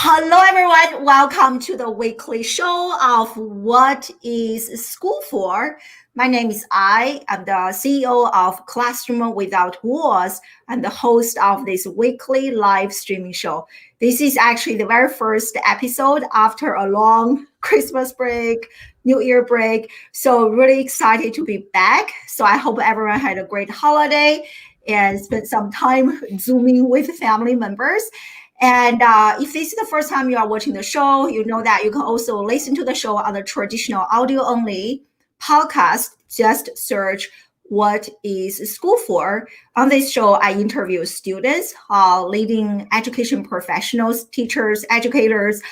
Hello, everyone. Welcome to the weekly show of What is School For? My name is I'm the CEO of Classroom Without Walls and the host of this weekly live streaming show. This is actually the very first episode after a long Christmas break, New Year break. So really excited to be back. So I hope everyone had a great holiday and spent some time Zooming with family members. And if this is the first time you are watching the show, you know that you can also listen to the show on the traditional audio-only podcast. Just search What is School For? On this show, I interview students, leading education professionals, teachers, educators,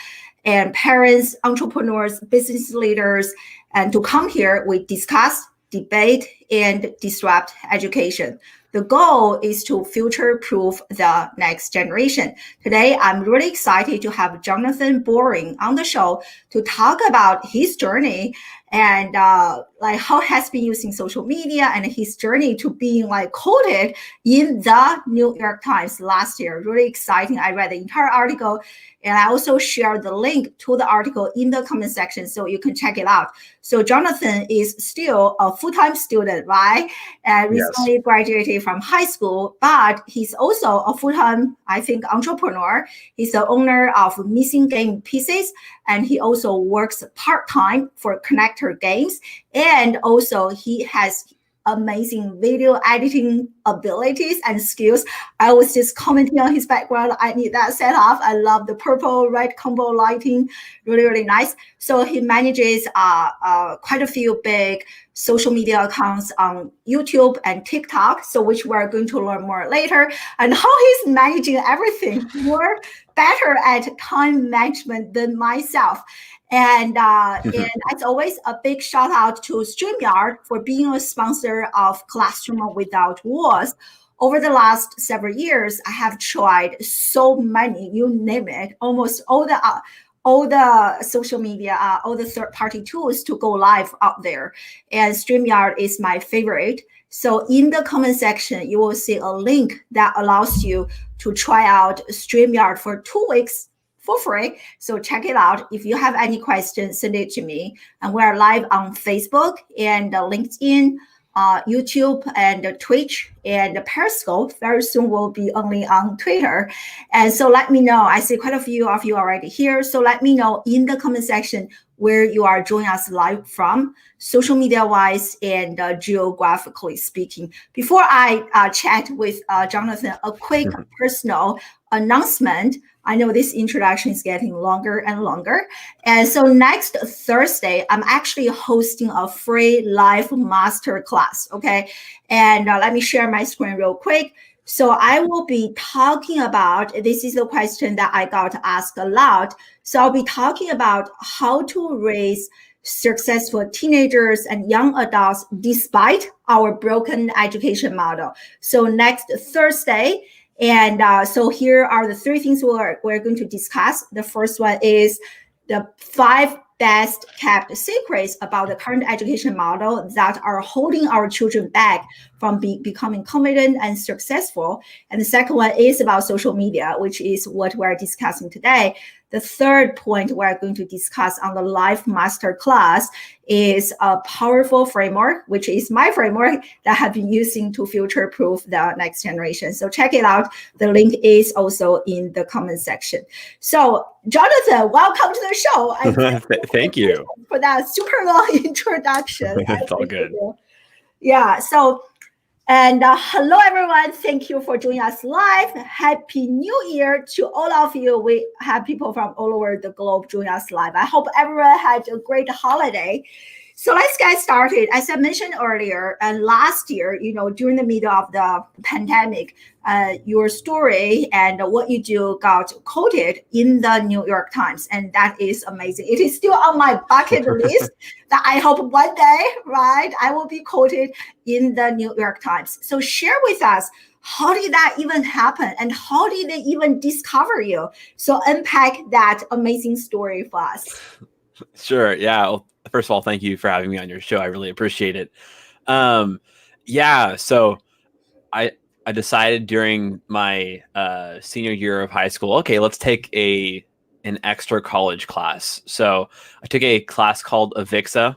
and parents, entrepreneurs, business leaders. And to come here, we discuss, debate, and disrupt education. The goal is to future-proof the next generation. Today, I'm really excited to have Jonathan Boring on the show to talk about his journey and like how has been using social media and his journey to being like quoted in the New York Times last year. Really exciting. I read the entire article and I also share the link to the article in the comment section so you can check it out. So Jonathan is still a full-time student, right? And recently graduated from high school, but he's also a full-time, I think, entrepreneur. He's the owner of Missing Game Pieces, and he also works part-time for Connector Games. And also he has amazing video editing abilities and skills. I was just commenting on his background. I need that set up. I love the purple red combo lighting. Really, really nice. So he manages quite a few big social media accounts on YouTube and TikTok, so which we're going to learn more later, and how he's managing everything more better at time management than myself. And as always, a big shout out to StreamYard for being a sponsor of Classroom Without Walls. Over the last several years, I have tried so many, you name it, almost all the social media, all the third-party tools to go live out there. And StreamYard is my favorite. So in the comment section, you will see a link that allows you to try out StreamYard for 2 weeks for free. So check it out. If you have any questions, send it to me. And we're live on Facebook and LinkedIn, YouTube and Twitch and Periscope. Very soon we'll be only on Twitter. And so let me know. I see quite a few of you already here. So let me know in the comment section where you are joining us live from, social media wise and geographically speaking. Before I chat with Jonathan, a quick personal announcement. I know this introduction is getting longer and longer. And so next Thursday, I'm actually hosting a free live masterclass, okay? And let me share my screen real quick. So I will be talking about, this is the question that I got asked a lot. So I'll be talking about how to raise successful teenagers and young adults despite our broken education model. So next Thursday, and so here are the 3 things we're going to discuss. The first one is the 5 best kept secrets about the current education model that are holding our children back from becoming confident and successful. And the second one is about social media, which is what we're discussing today. The third point we're going to discuss on the live masterclass is a powerful framework, which is my framework that I have been using to future-proof the next generation. So check it out. The link is also in the comment section. So Jonathan, welcome to the show. Thank you for that super long introduction. It's all good. Yeah. So. And hello, everyone. Thank you for joining us live. Happy New Year to all of you. We have people from all over the globe joining us live. I hope everyone had a great holiday. So let's get started. As I mentioned earlier, and last year, during the middle of the pandemic, your story and what you do got quoted in the New York Times, and that is amazing. It is still on my bucket list that I hope one day, right, I will be quoted in the New York Times. So share with us, how did that even happen, and how did they even discover you? So unpack that amazing story for us. Sure. Yeah. Well, first of all, thank you for having me on your show. I really appreciate it. Yeah. So I decided during my senior year of high school, okay, let's take an an extra college class. So I took a class called Avixa.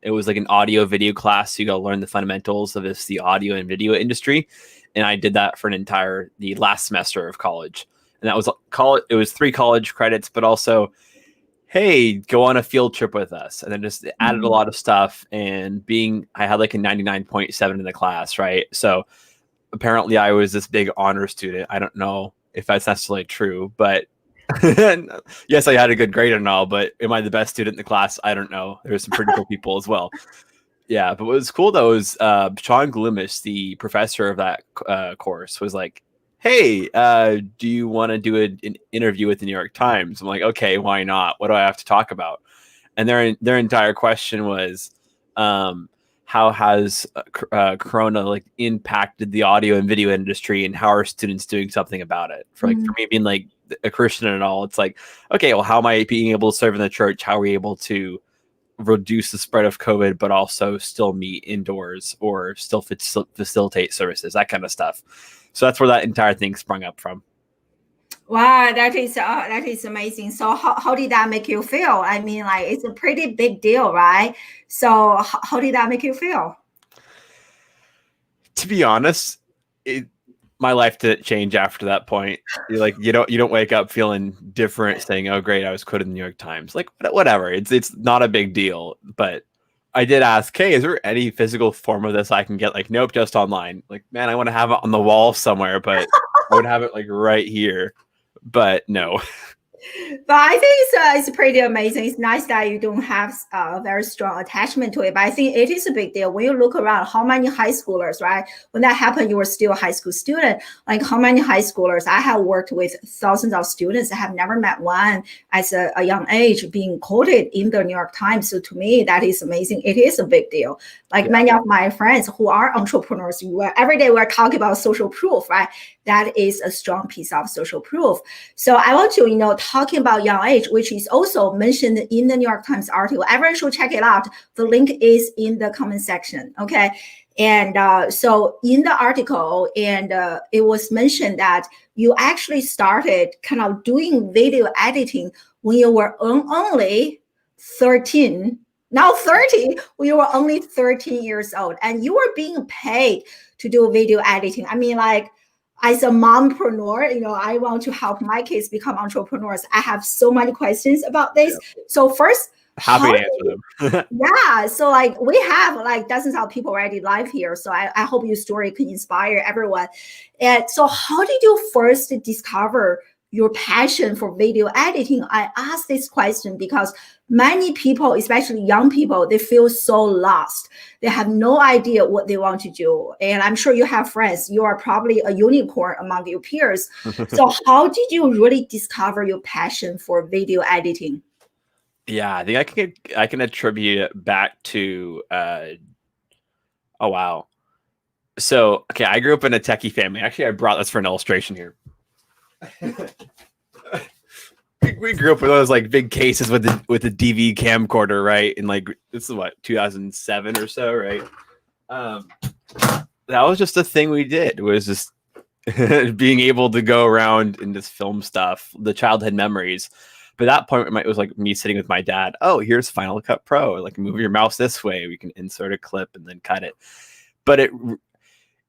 It was like an audio video class. So you got to learn the fundamentals of the audio and video industry. And I did that for the last semester of college. And that was college. It was 3 college credits, but also, hey, go on a field trip with us. And then just added a lot of stuff. And I had like a 99.7 in the class, right? So apparently I was this big honor student. I don't know if that's necessarily true, but yes, I had a good grade and all, but am I the best student in the class? I don't know. There's some pretty cool people as well. Yeah, but what was cool though is Sean Gloomis, the professor of that course, was like, hey, do you want to do an interview with the New York Times? I'm like, okay, why not? What do I have to talk about? And their entire question was, how has Corona like impacted the audio and video industry, and how are students doing something about it? For me being like a Christian and all, it's like, okay, well, how am I being able to serve in the church? How are we able to reduce the spread of COVID, but also still meet indoors or still facilitate services, that kind of stuff. So that's where that entire thing sprung up from. Wow, that is amazing. So how did that make you feel? I mean, like, it's a pretty big deal, right? So how did that make you feel? To be honest, my life didn't change after that point. You don't wake up feeling different, saying, "Oh, great, I was quoted in the New York Times." Like, whatever. It's not a big deal. But I did ask, "Hey, is there any physical form of this I can get?" Like, nope, just online. Like, man, I want to have it on the wall somewhere, but I would have it like right here. But no. But I think it's pretty amazing. It's nice that you don't have a very strong attachment to it. But I think it is a big deal. When you look around, how many high schoolers, right? When that happened, you were still a high school student. Like, how many high schoolers? I have worked with thousands of students. I have never met one as a young age being quoted in the New York Times. So to me, that is amazing. It is a big deal. Like, many of my friends who are entrepreneurs, every day we're talking about social proof, right? That is a strong piece of social proof. So I want to, talking about young age, which is also mentioned in the New York Times article. Everyone should check it out. The link is in the comment section. Okay. And so in the article, it was mentioned that you actually started kind of doing video editing when you were only 13. Now 30, when you were only 13 years old, and you were being paid to do video editing. I mean, like, as a mompreneur, I want to help my kids become entrepreneurs. I have so many questions about this. Yeah. So first, happy to answer them. Yeah. So like, we have like dozens of people already live here. So I hope your story can inspire everyone. And so how did you first discover your passion for video editing? I asked this question because many people, especially young people, they feel so lost. They have no idea what they want to do. And I'm sure you have friends. You are probably a unicorn among your peers. So how did you really discover your passion for video editing? Yeah, I think I can attribute it back to oh wow. So okay, I grew up in a techie family. Actually, I brought this for an illustration here. We grew up with those like big cases with the DV camcorder, right? And like, this is what, 2007 or so, right? That was just a thing we did. It was just being able to go around and just film stuff, the childhood memories. But at that point, it was like me sitting with my dad. Oh, here's Final Cut Pro. Like, move your mouse this way. We can insert a clip and then cut it. But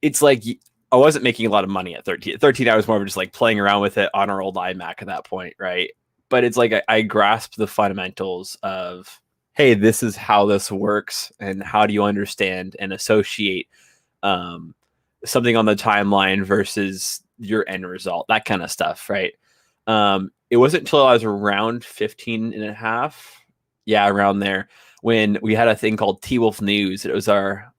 it's like, I wasn't making a lot of money at 13. At 13, I was more of just like playing around with it on our old iMac at that point, right? But it's like I grasped the fundamentals of, hey, this is how this works, and how do you understand and associate something on the timeline versus your end result, that kind of stuff, right? It wasn't until I was around 15 and a half, around there, when we had a thing called T-Wolf News. It was our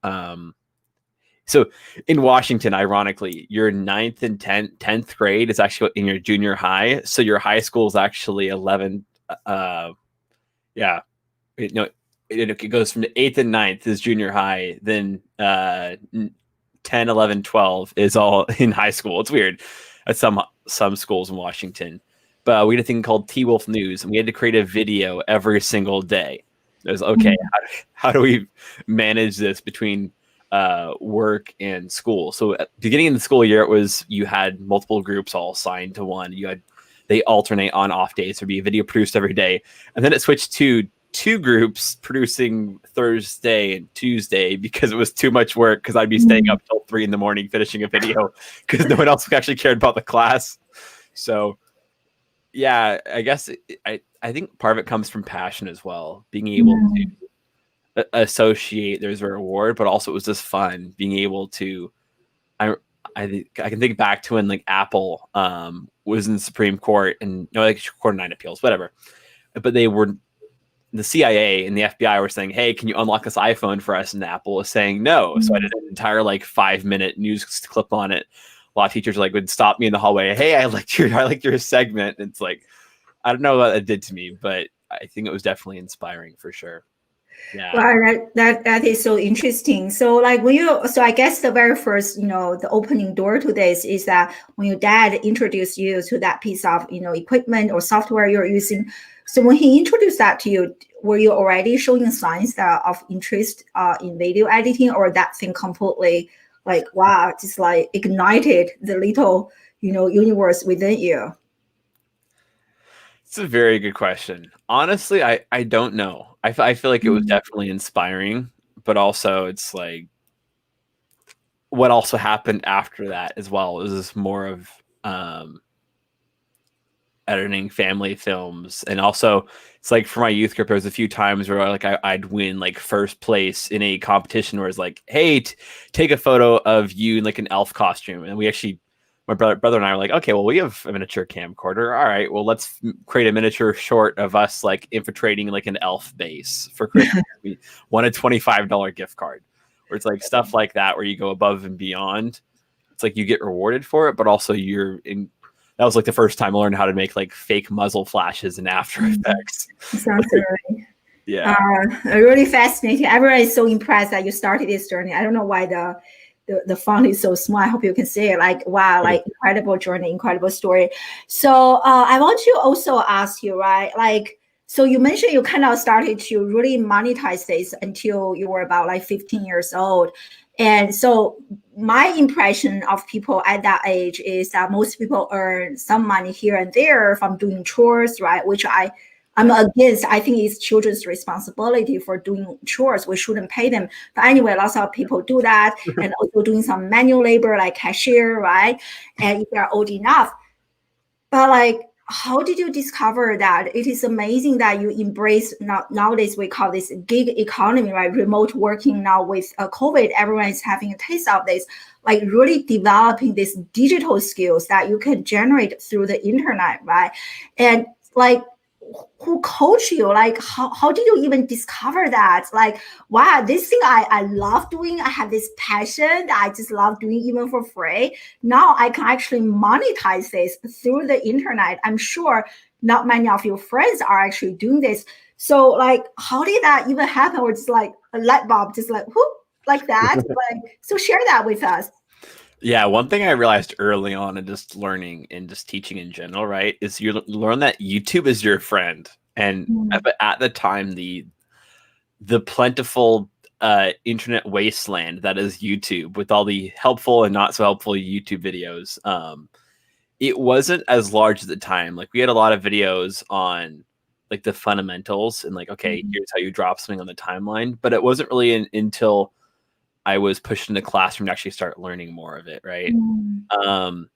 so in Washington, ironically, your 9th and 10th grade is actually in your junior high. So your high school is actually 11. It goes from the 8th and 9th is junior high. Then 10, 11, 12 is all in high school. It's weird at some schools in Washington. But we had a thing called T-Wolf News, and we had to create a video every single day. It was, okay, how do we manage this between work and school? So at beginning of the school year, you had multiple groups all assigned to one. You had they alternate on off days. There'd be a video produced every day. And then it switched to 2 groups producing Thursday and Tuesday because it was too much work, because I'd be staying up till 3 a.m. finishing a video because no one else actually cared about the class. So yeah, I guess I think part of it comes from passion as well, being able to associate there's a reward, but also it was just fun being able to I can think back to when like Apple was in the Supreme Court, and like Court of 9 appeals, whatever, but they were, the CIA and the FBI were saying, hey, can you unlock this iPhone for us? And Apple was saying no. So I did an entire like 5-minute news clip on it. A lot of teachers like would stop me in the hallway. Hey, I liked your segment. And it's like, I don't know what it did to me, but I think it was definitely inspiring for sure. Yeah. Well, that is so interesting. So like so I guess the very first, the opening door to this is that when your dad introduced you to that piece of, equipment or software you're using. So when he introduced that to you, were you already showing signs of interest in video editing, or that thing completely like, wow, just like ignited the little, universe within you? It's a very good question. Honestly, I don't know. I feel like it was definitely inspiring, but also it's like what also happened after that as well. It was more of editing family films, and also it's like for my youth group, there was a few times where like I'd win like first place in a competition where it's like, hey, take a photo of you in like an elf costume, and we actually, my brother and I were like, okay, well, we have a miniature camcorder. All right, well, let's create a miniature short of us like infiltrating like an elf base for Christmas. We won a $25 gift card, where it's like stuff like that where you go above and beyond. It's like you get rewarded for it, but also you're in. That was like the first time I learned how to make like fake muzzle flashes in After Effects. Sounds right. Yeah. Really fascinating. Everyone is so impressed that you started this journey. I don't know why the font is so small. I hope you can see it. Like, wow, like incredible journey, incredible story. So I want to also ask you, right? Like, so you mentioned you kind of started to really monetize this until you were about like 15 years old. And so my impression of people at that age is that most people earn some money here and there from doing chores, right? Which I'm against. I think it's children's responsibility for doing chores. We shouldn't pay them. But anyway, lots of people do that, and also doing some manual labor like cashier, right? And if they're old enough. But like, how did you discover that? It is amazing that you embrace nowadays we call this gig economy, right? Remote working now with COVID, everyone is having a taste of this, like really developing these digital skills that you can generate through the internet, right? And like, who coached you? Like, how did you even discover that? Like, wow, this thing I love doing. I have this passion that I just love doing even for free. Now I can actually monetize this through the internet. I'm sure not many of your friends are actually doing this. So like, how did that even happen? Or just like a light bulb, just like, whoop, like that? Like, so share that with us. Yeah, one thing I realized early on in just learning and just teaching in general, right, is you learn that YouTube is your friend. And at the time, the plentiful internet wasteland that is YouTube, with all the helpful and not so helpful YouTube videos, it wasn't as large at the time. Like we had a lot of videos on like the fundamentals and like, okay, here's how you drop something on the timeline. But it wasn't really until I was pushed into the classroom to actually start learning more of it, right? But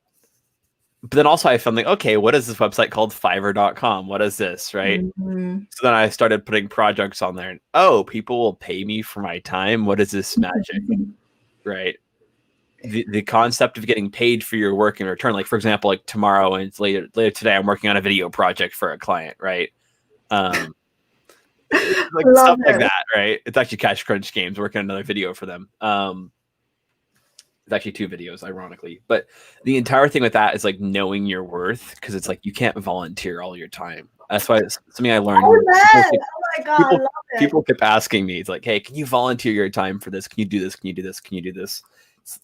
then also I found like, okay, what is this website called Fiverr.com? What is this, right? So then I started putting projects on there, and oh, people will pay me for my time. What is this magic, right? The concept of getting paid for your work in return, like for example, like tomorrow and later today, I'm working on a video project for a client, right? Like stuff like that, right? It's actually Cash Crunch Games, working on another video for them. It's actually 2 videos, ironically. But the entire thing with that is like knowing your worth, because it's like you can't volunteer all your time. That's why it's something I learned. Oh my God, I love it. People kept asking me, it's like, hey, can you volunteer your time for this? Can you do this? Can you do this? Can you do this?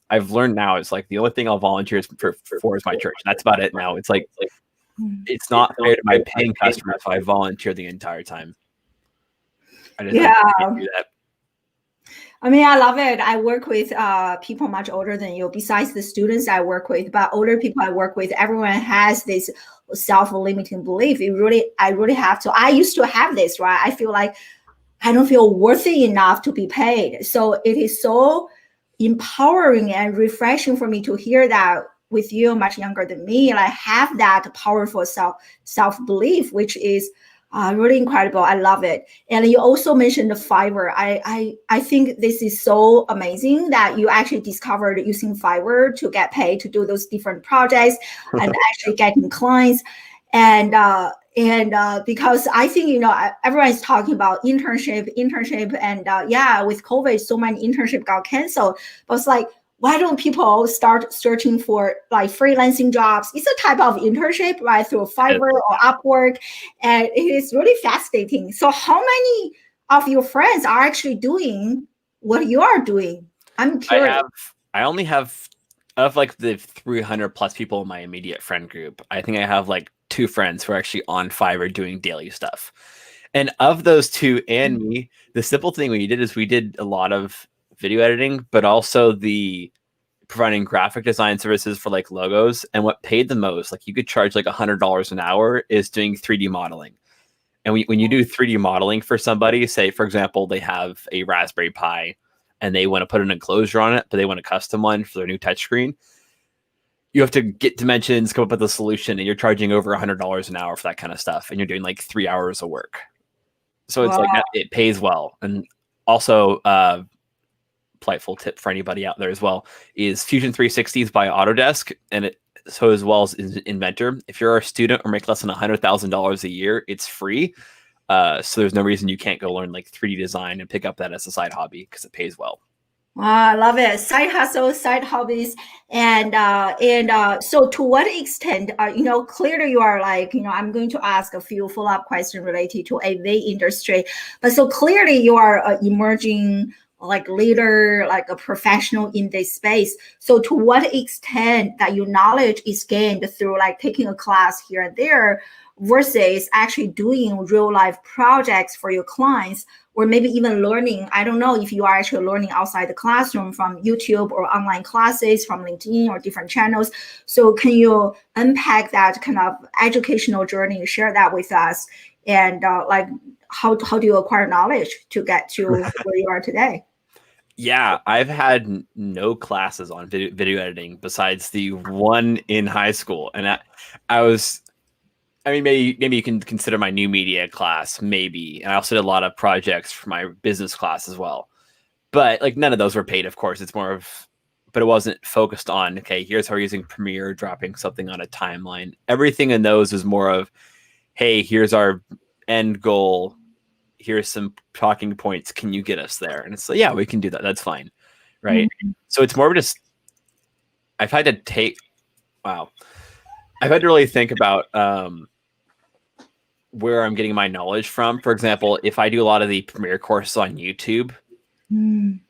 I've learned now it's like the only thing I'll volunteer for is my church. That's about it now. It's like it's not fair to my paying customers if I volunteer the entire time. I just do that. I mean, I love it. I work with people much older than you, besides the students I work with, but older people I work with, everyone has this self-limiting belief. I really have to. I used to have this, right? I feel like I don't feel worthy enough to be paid. So it is so empowering and refreshing for me to hear that with you, much younger than me, and I have that powerful self belief, which is really incredible. I love it. And you also mentioned the Fiverr. I think this is so amazing that you actually discovered using Fiverr to get paid to do those different projects and actually getting clients. And because I think, everyone's talking about internship, and yeah, with COVID, so many internship got canceled. But it's like, why don't people start searching for like freelancing jobs? It's a type of internship, right, through Fiverr or Upwork, and it is really fascinating. So how many of your friends are actually doing what you are doing? I'm curious. I only have, of like the 300 plus people in my immediate friend group, I think I have like 2 friends who are actually on Fiverr doing daily stuff. And of those 2 and me, the simple thing we did is we did a lot of video editing, but also the providing graphic design services for like logos. And what paid the most, like you could charge like $100 an hour, is doing 3D modeling. And when you do 3D modeling for somebody, say, for example, they have a Raspberry Pi and they want to put an enclosure on it, but they want a custom one for their new touchscreen, you have to get dimensions, come up with a solution, and you're charging over $100 an hour for that kind of stuff. And you're doing like 3 hours of work. So it's like, it pays well. And also, delightful tip for anybody out there as well is Fusion 360s by Autodesk, and so as well as Inventor. If you're a student or make less than $100,000 a year, it's free. So there's no reason you can't go learn like 3D design and pick up that as a side hobby because it pays well. I love it. Side hustle, side hobbies, and so to what extent, clearly you are like, I'm going to ask a few follow-up questions related to AV industry, but so clearly you are an emerging like leader, like a professional in this space. So to what extent that your knowledge is gained through like taking a class here and there versus actually doing real life projects for your clients, or maybe even learning, I don't know if you are actually learning outside the classroom from YouTube or online classes from LinkedIn or different channels. So can you unpack that kind of educational journey, share that with us, and like how do you acquire knowledge to get to where you are today? Yeah, I've had no classes on video editing besides the one in high school. And I mean, maybe you can consider my new media class, maybe. And I also did a lot of projects for my business class as well. But like none of those were paid, of course. It's more of, but it wasn't focused on, okay, here's how we're using Premiere, dropping something on a timeline. Everything in those was more of, hey, here's our end goal. Here's some talking points. Can you get us there? And it's like, yeah, we can do that. That's fine. Right. Mm-hmm. So it's more of just, I've had to really think about where I'm getting my knowledge from. For example, if I do a lot of the Premiere courses on YouTube,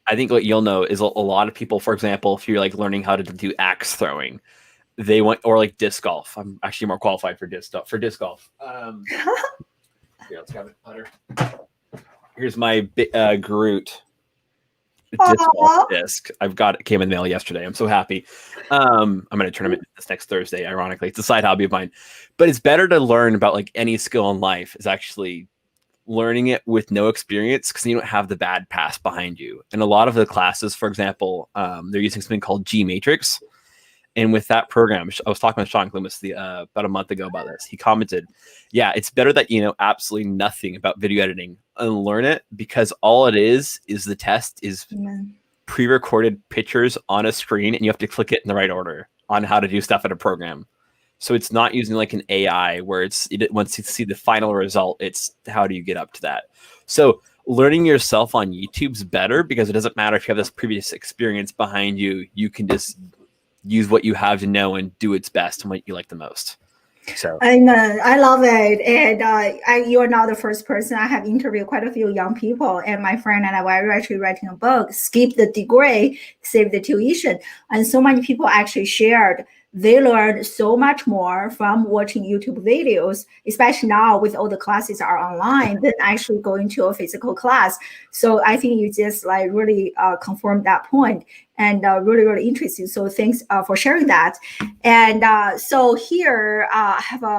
I think what you'll know is a lot of people, for example, if you're like learning how to do axe throwing, they want, or like disc golf. I'm actually more qualified for disc golf. Here, let's grab it, putter. Here's my Groot disc. I've got it. Came in the mail yesterday. I'm so happy. I'm going to tournament this next Thursday. Ironically, it's a side hobby of mine. But it's better to learn about like any skill in life is actually learning it with no experience, because you don't have the bad past behind you. And a lot of the classes, for example, they're using something called G Matrix. And with that program, I was talking with Sean Loomis about a month ago about this. He commented, yeah, it's better that you know absolutely nothing about video editing and learn it, because all it is the test is pre-recorded pictures on a screen, and you have to click it in the right order on how to do stuff in a program. So it's not using like an AI where once you see the final result, it's how do you get up to that. So learning yourself on YouTube's better, because it doesn't matter if you have this previous experience behind you. You can just use what you have to know and do its best and what you like the most. So I know, I love it. And you're not the first person. I have interviewed quite a few young people, and my friend and I were actually writing a book, Skip the Degree, Save the Tuition. And so many people actually shared they learn so much more from watching YouTube videos, especially now with all the classes are online, than actually going to a physical class. So I think you just like really confirmed that point, and really, really interesting. So thanks for sharing that. And so here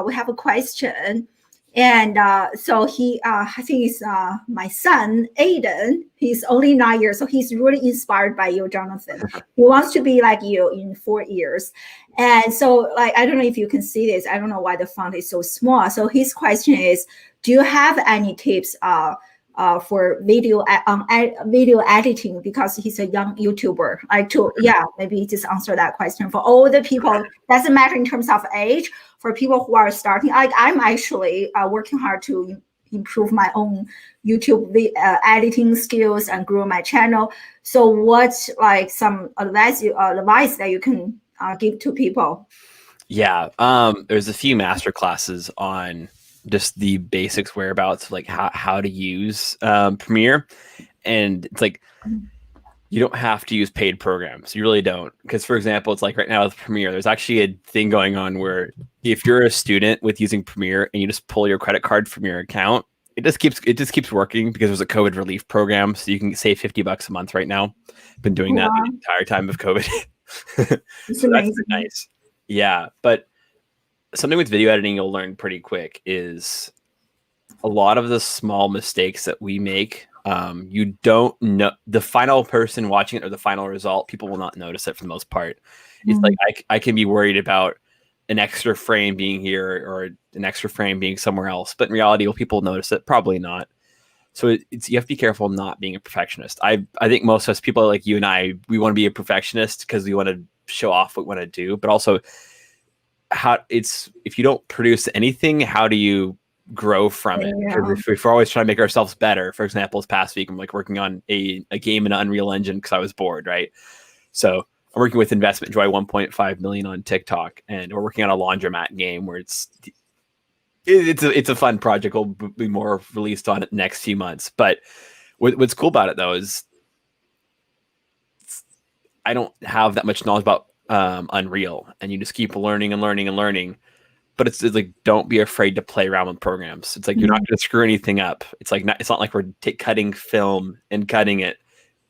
we have a question. And so I think it's my son, Aiden. He's only 9 years, so he's really inspired by you, Jonathan. He wants to be like you in 4 years. And so, like, I don't know if you can see this. I don't know why the font is so small. So his question is, do you have any tips for video editing, because he's a young YouTuber? Maybe just answer that question for all the people. Doesn't matter in terms of age. For people who are starting, I'm actually working hard to improve my own YouTube editing skills and grow my channel. So what's like some advice that you can give to people? Yeah, there's a few master classes on just the basics whereabouts, like how to use Premiere, and it's like you don't have to use paid programs. You really don't, because for example, it's like right now with Premiere, there's actually a thing going on where if you're a student with using Premiere and you just pull your credit card from your account, it just keeps working because there's a COVID relief program, so you can save $50 a month right now. Been doing that the entire time of COVID. So that's nice. Yeah, but something with video editing you'll learn pretty quick is a lot of the small mistakes that we make. You don't know the final person watching it or the final result. People will not notice it for the most part. It's like I can be worried about an extra frame being here or an extra frame being somewhere else, but in reality, will people notice it? Probably not. So you have to be careful not being a perfectionist. I think most of us, people like you and I, we want to be a perfectionist because we want to show off what we want to do, but also if you don't produce anything, how do you grow from it? If we're always trying to make ourselves better. For example, this past week I'm like working on a game in Unreal Engine because I was bored, right? So I'm working with Investment Joy 1.5 million on TikTok, and we're working on a laundromat game where it's a fun project. We'll be more released on it next few months. But what's cool about it though is I don't have that much knowledge about Unreal, and you just keep learning and learning and learning. But it's like, don't be afraid to play around with programs. It's like you're not going to screw anything up. It's like it's not like we're cutting film and cutting it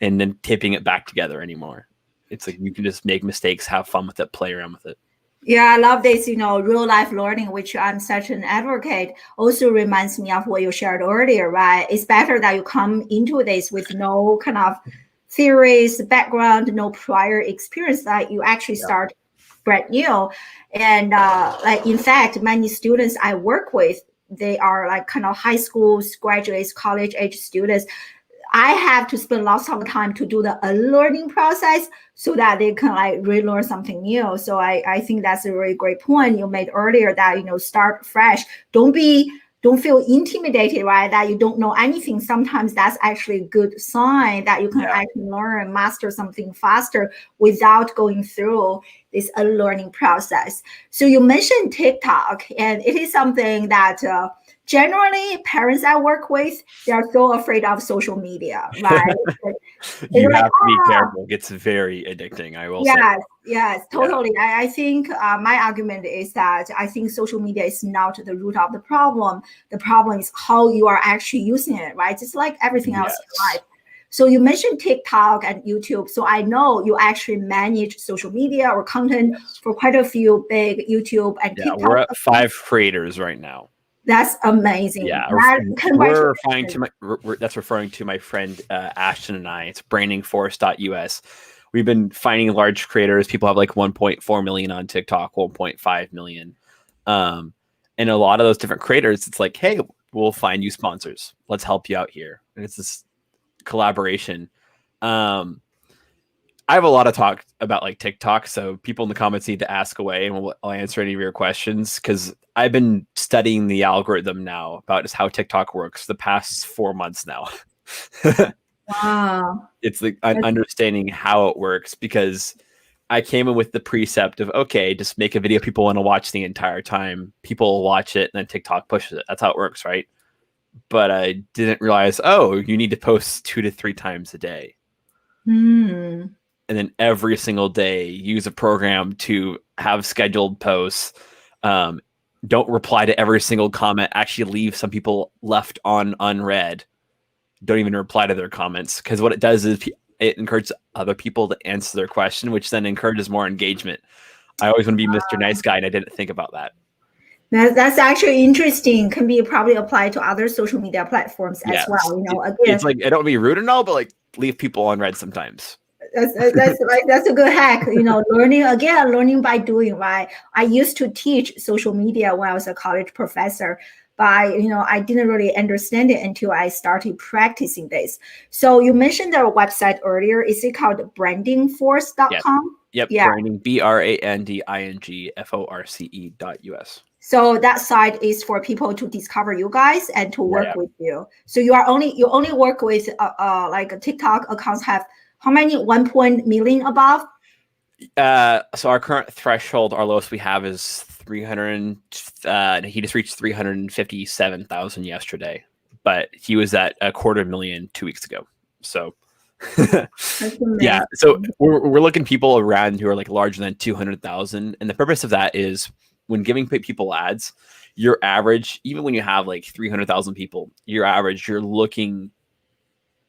and then taping it back together anymore. It's like you can just make mistakes, have fun with it, play around with it. Yeah, I love this, real life learning, which I'm such an advocate. Also reminds me of what you shared earlier, right? It's better that you come into this with no kind of theories, background, no prior experience, that you actually start brand new. And like, in fact, many students I work with, they are like kind of high school graduates, college age students. I have to spend lots of time to do the unlearning process so that they can like relearn something new. So I think that's a really great point you made earlier, that, start fresh. Don't feel intimidated, right? That you don't know anything. Sometimes that's actually a good sign that you can actually learn and master something faster without going through this unlearning process. So you mentioned TikTok, and it is something that generally parents I work with, they are so afraid of social media, right? You have to be careful. It gets very addicting, I will say. Yes, totally. Yeah. I think my argument is that I think social media is not the root of the problem. The problem is how you are actually using it, right? Just like everything else in life. So you mentioned TikTok and YouTube. So I know you actually manage social media or content for quite a few big YouTube and TikTok. We're at 5 creators right now. That's amazing. Yeah, that's referring to my friend Ashton and I. It's brainingforce.us. We've been finding large creators. People have like 1.4 million on TikTok, 1.5 million. And a lot of those different creators, it's like, hey, we'll find you sponsors. Let's help you out here. And it's this collaboration. I have a lot of talk about like TikTok, so people in the comments need to ask away, and I'll answer any of your questions, because I've been studying the algorithm now about just how TikTok works the past 4 months now. Wow. It's like understanding how it works, because I came in with the precept of, okay, just make a video people want to watch the entire time. People will watch it, and then TikTok pushes it. That's how it works, right? But I didn't realize, you need to post 2 to 3 times a day. and then every single day use a program to have scheduled posts. Don't reply to every single comment. Actually leave some people left on unread. Don't even reply to their comments, because what it does is it encourages other people to answer their question, which then encourages more engagement. I always want to be Mr. Nice Guy, and I didn't think about that. That's actually interesting. Can be probably applied to other social media platforms as well. You know, again, it's like, I don't want to be rude and all, but like leave people unread sometimes. That's a good hack. You know, learning by doing. Right. I used to teach social media when I was a college professor, but I didn't really understand it until I started practicing this. So you mentioned their website earlier. Is it called brandingforce.com? Yep. Yeah. Branding, BRANDINGFORCE.US. So that site is for people to discover you guys and to work with you. So you only work with like TikTok accounts have how many 1 million above? So our current threshold, our lowest we have is 300. He just reached 357,000 yesterday, but he was at 250,000 2 weeks ago. So yeah, so we're looking people around who are like larger than 200,000, and the purpose of that is when giving people ads, your average, even when you have like 300,000 people, your average, you're looking,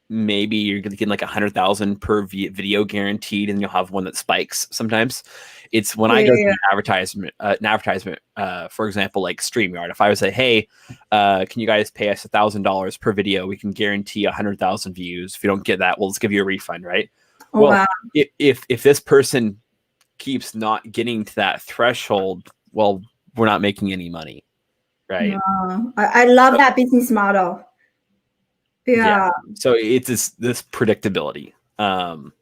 maybe you're going to get like 100,000 per video guaranteed, and you'll have one that spikes sometimes. It's when I go to an advertisement, for example, like StreamYard. If I would say, hey, can you guys pay us $1,000 per video? We can guarantee 100,000 views. If you don't get that, we'll just give you a refund, right? Oh, well, wow. if this person keeps not getting to that threshold, well, we're not making any money, right? No. I love that business model. Yeah. So it's this predictability. And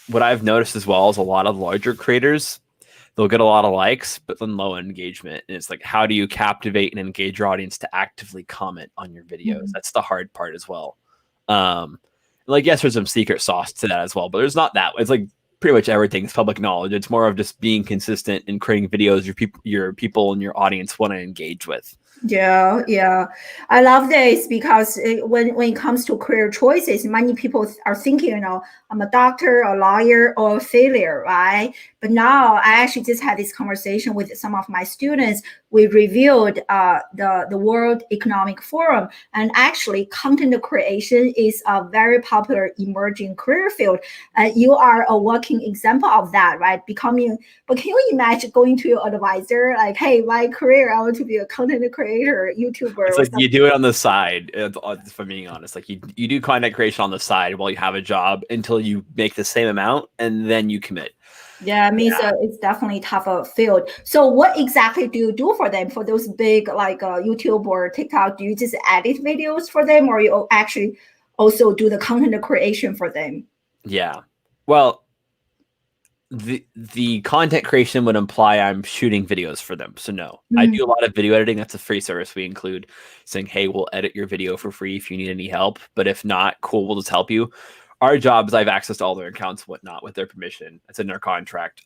what I've noticed as well is a lot of larger creators, they'll get a lot of likes, but then low engagement. And it's like, how do you captivate and engage your audience to actively comment on your videos? Mm-hmm. That's the hard part as well. Like, yes, there's some secret sauce to that as well, but there's not that. It's like pretty much everything's public knowledge. It's more of just being consistent and creating videos your people and your audience want to engage with. Yeah. I love this because when it comes to career choices, many people are thinking, I'm a doctor, a lawyer, or a failure, right? But now I actually just had this conversation with some of my students. We reviewed the World Economic Forum, and actually content creation is a very popular emerging career field. You are a working example of that, right? But can you imagine going to your advisor, like, hey, my career, I want to be a content creator, YouTuber. It's like you do it on the side, if I'm being honest. Like you do content creation on the side while you have a job until you make the same amount, and then you commit. Yeah, it means it's definitely tougher field. So what exactly do you do for them, for those big like YouTube or TikTok? Do you just edit videos for them, or you actually also do the content creation for them? Yeah. Well, the content creation would imply I'm shooting videos for them. So no, I do a lot of video editing. That's a free service we include, saying, hey, we'll edit your video for free if you need any help. But if not, cool, we'll just help you. Our job is I have access to all their accounts, whatnot, with their permission. It's in their contract.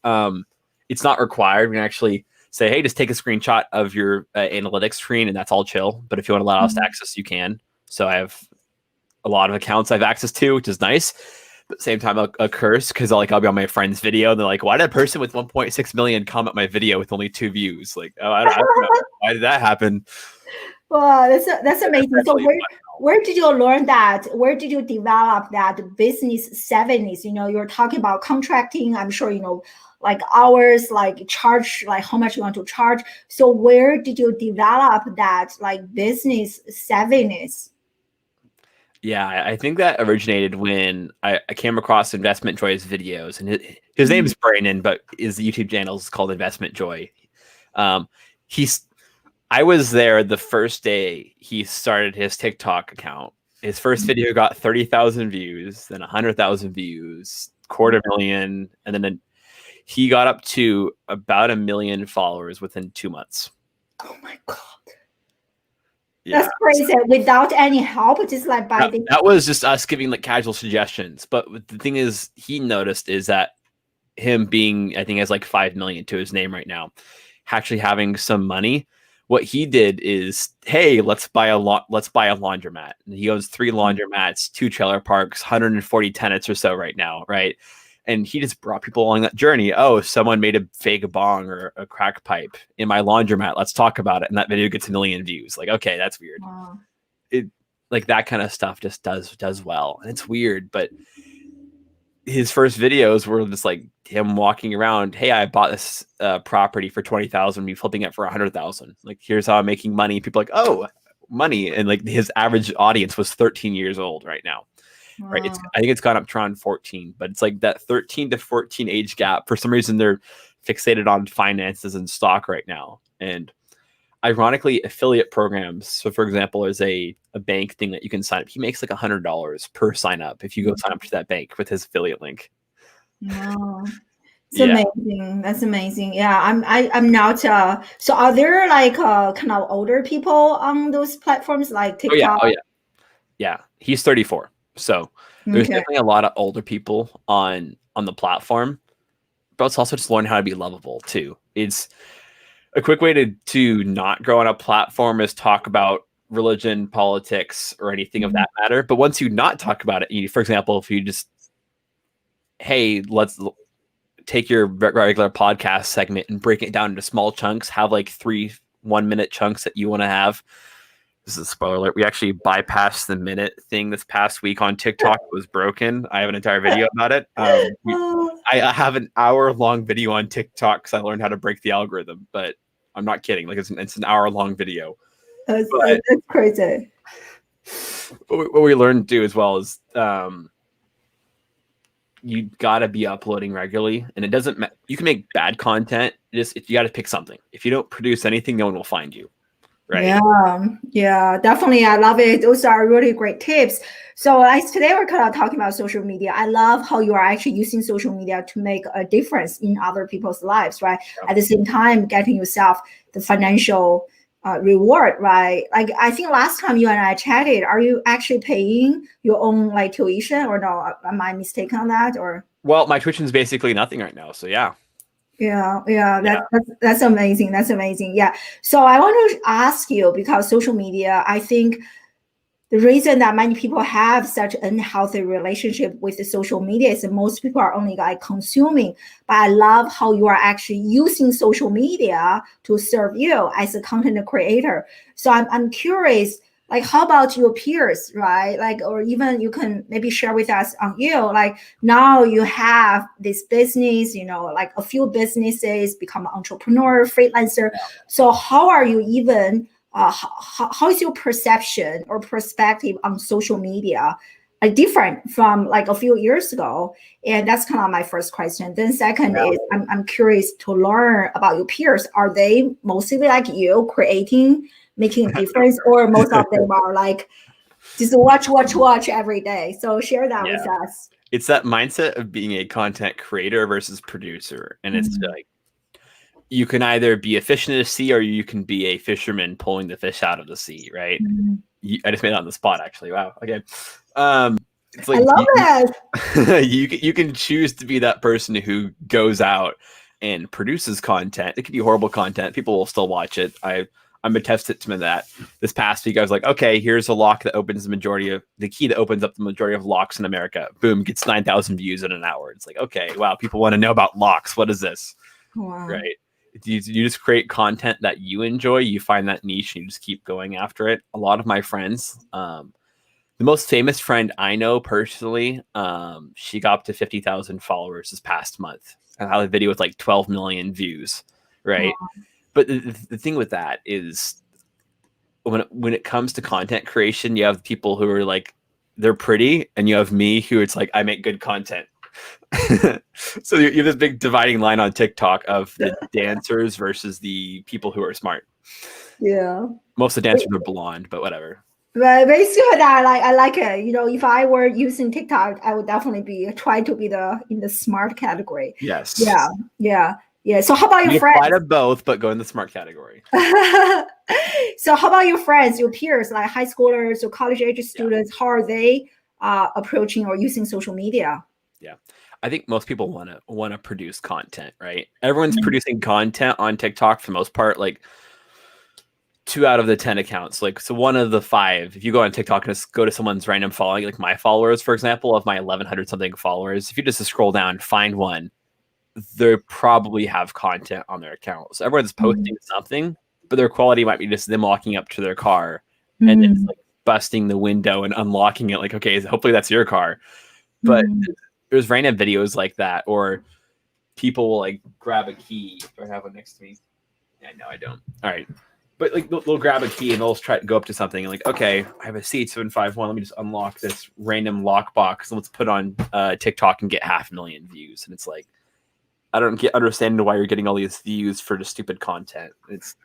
It's not required. We can actually say, hey, just take a screenshot of your analytics screen, and that's all chill. But if you want to allow us to access, you can. So I have a lot of accounts I have access to, which is nice. But at the same time, a curse, because I'll be on my friend's video, and they're like, why did a person with 1.6 million comment my video with only 2 views? Like, I don't know. Why did that happen? Wow, that's amazing. So where did you learn that? Where did you develop that business savviness? You're talking about contracting. I'm sure, like hours, like charge, like how much you want to charge. So where did you develop that like business savviness? Yeah, I think that originated when I came across Investment Joy's videos, and his name is Brandon, but his YouTube channel is called Investment Joy. I was there the first day he started his TikTok account. His first video got 30,000 views, then 100,000 views, 250,000, and then he got up to about 1 million followers within 2 months. Oh my God. Yeah. That's crazy. Without any help, just like by that was just us giving like casual suggestions. But the thing is, he noticed is that him being, I think, has like 5 million to his name right now, actually having some money what he did is, hey, let's buy a laundromat. And he owns 3 laundromats, 2 trailer parks, 140 tenants or so right now, right? And he just brought people along that journey. Oh, someone made a fake bong or a crack pipe in my laundromat. Let's talk about it. And that video gets 1 million views. Like, okay, that's weird. Wow. It like that kind of stuff just does well. And it's weird, but his first videos were just like him walking around. Hey, I bought this property for 20,000. Be flipping it for 100,000. Like, here's how I'm making money. People are like, oh, money. And like his average audience was 13 years old right now. Wow. Right. I think it's gone up to around 14, but it's like that 13 to 14 age gap. For some reason, they're fixated on finances and stock right now. And ironically, affiliate programs. So, for example, there's a bank thing that you can sign up. He makes like $100 per sign up if you go sign up to that bank with his affiliate link. Wow. It's amazing. That's amazing. Yeah, I'm not. So, are there like kind of older people on those platforms like TikTok? Oh yeah. He's 34, so there's definitely a lot of older people on the platform. But it's also just learning how to be lovable too. It's a quick way to not grow on a platform is talk about religion, politics, or anything of that matter. But once you not talk about it, for example, if you just, hey, let's take your regular podcast segment and break it down into small chunks, have like 3 1-minute chunks that you want to have. This is a spoiler alert. We actually bypassed the minute thing this past week on TikTok. It was broken. I have an entire video about it. I have an hour-long video on TikTok because I learned how to break the algorithm, but I'm not kidding. Like it's an hour-long video. That's crazy. What we learned to do as well is you got to be uploading regularly, and it doesn't matter. You can make bad content. If you got to pick something. If you don't produce anything, no one will find you. Right. Yeah, definitely. I love it. Those are really great tips. So today we're kind of talking about social media. I love how you are actually using social media to make a difference in other people's lives, right? Yeah. At the same time, getting yourself the financial reward, right? Like I think last time you and I chatted, are you actually paying your own like tuition or no? Am I mistaken on that or? Well, my tuition is basically nothing right now. So yeah. That's amazing. That's amazing. Yeah. So I want to ask you, because social media, I think the reason that many people have such unhealthy relationship with the social media is that most people are only like consuming. But I love how you are actually using social media to serve you as a content creator. So I'm curious, like, how about your peers, right? Like, or even you can maybe share with us on you, like now you have this business, like a few businesses, become an entrepreneur, freelancer. So how are you even, how is your perception or perspective on social media different from like a few years ago? And that's kind of my first question. Then second is I'm curious to learn about your peers. Are they mostly like you making a difference, or most of them are like just watch every day? So share that with us. It's that mindset of being a content creator versus producer. And it's like, you can either be a fish in the sea or you can be a fisherman pulling the fish out of the sea, right? I just made it on the spot, actually. Wow. Okay. It's like, I love that. You can choose to be that person who goes out and produces content. It could be horrible content. People will still watch it. I'm a testament to that. This past week, I was like, okay, here's a lock that opens the key that opens up the majority of locks in America. Boom, gets 9,000 views in an hour. It's like, okay, wow, people want to know about locks. What is this? Wow. Right. You just create content that you enjoy. You find that niche and you just keep going after it. A lot of my friends, the most famous friend I know personally, she got up to 50,000 followers this past month. And had a video with like 12 million views. Right. Wow. But the thing with that is when it comes to content creation, you have people who are like, they're pretty, and you have me who it's like, I make good content. So you have this big dividing line on TikTok of the dancers versus the people who are smart. Yeah. Most of the dancers are blonde, but whatever. But basically, I like it. If I were using TikTok, I would definitely try to be in the smart category. Yes. Yeah. So how about your friends? Apply to both, but go in the smart category. So how about your friends, your peers, like high schoolers or college age students? How are they approaching or using social media? Yeah, I think most people want to produce content, right? Everyone's producing content on TikTok for the most part. Like 2 out of the 10 accounts. Like, so one of the 5, if you go on TikTok and just go to someone's random following, like my followers, for example, of my 1,100 something followers, if you just scroll down, find one, they probably have content on their account. So everyone's posting something, but their quality might be just them walking up to their car and it's like busting the window and unlocking it. Like, okay, hopefully that's your car. But there's random videos like that, or people will like grab a key. Do I have one next to me? Yeah, no, I don't. All right. But like they'll grab a key and they'll try to go up to something and like, okay, I have a C751. Let me just unlock this random lockbox and let's put on TikTok and get 500,000 views. And it's like, I don't understand why you're getting all these views for just stupid content. It's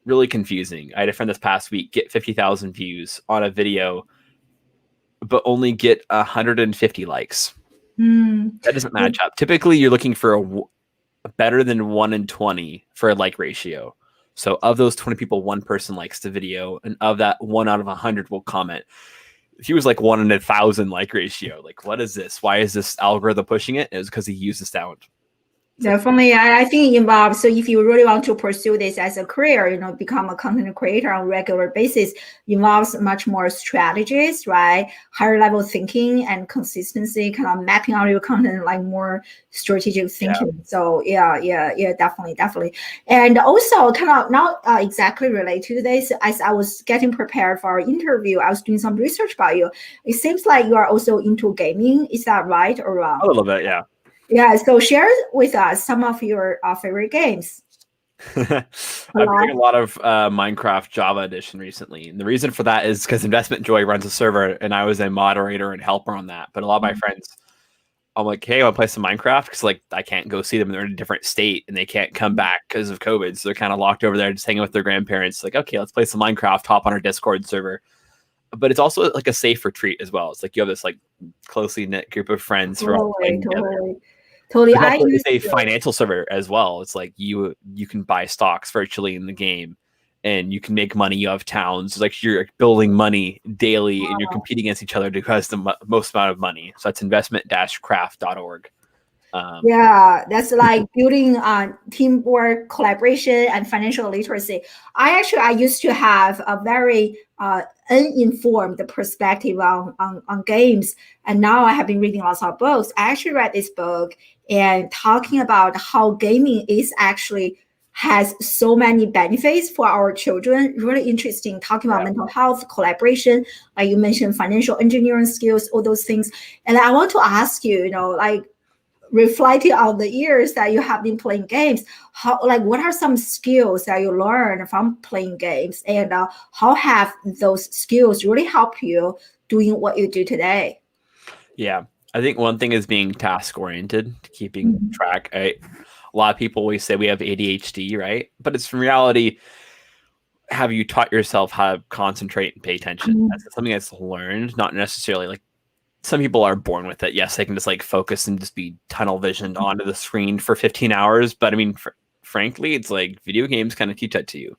really confusing. I had a friend this past week get 50,000 views on a video, but only get 150 likes. That doesn't match up. Typically, you're looking for a better than 1 in 20 for a like ratio. So of those 20 people, 1 person likes the video, and of that 1 out of 100 will comment. If he was like 1 in 1,000 like ratio, like what is this? Why is this algorithm pushing it? It was because he used the sound. Definitely. I think it involves, so if you really want to pursue this as a career, become a content creator on a regular basis, involves much more strategies, right? Higher level thinking and consistency, kind of mapping out your content, like more strategic thinking. Yeah. So yeah, definitely. And also kind of not exactly related to this, as I was getting prepared for our interview, I was doing some research about you. It seems like you are also into gaming. Is that right or wrong? A little bit, yeah. Yeah, so share with us some of your favorite games. I've been playing a lot of Minecraft Java Edition recently. And the reason for that is because Investment Joy runs a server and I was a moderator and helper on that. But a lot of my friends, I'm like, hey, I want to play some Minecraft because like I can't go see them. They're in a different state and they can't come back because of COVID. So they're kind of locked over there just hanging with their grandparents. Like, okay, let's play some Minecraft, hop on our Discord server. But it's also like a safe retreat as well. It's like you have this like closely knit group of friends who are all playing together. Totally. It's a financial server as well. It's like you can buy stocks virtually in the game and you can make money. You have towns. It's like you're building money daily and you're competing against each other to who has the most amount of money. So that's investment-craft.org. Yeah, that's like building teamwork, collaboration, and financial literacy. I used to have a very uninformed perspective on games, and now I have been reading lots of books. I actually read this book and talking about how gaming is actually has so many benefits for our children. Really interesting, talking about mental health, collaboration, like you mentioned, financial engineering skills, all those things. And I want to ask you, like, reflecting on the years that you have been playing games, what are some skills that you learned from playing games, and how have those skills really helped you doing what you do today? Yeah, I think one thing is being task oriented, keeping track. A lot of people always say we have ADHD, right? But it's in reality, have you taught yourself how to concentrate and pay attention? That's something that's learned, not necessarily like some people are born with it. Yes, they can just like focus and just be tunnel visioned onto the screen for 15 hours. But I mean, frankly, it's like video games kind of teach that to you.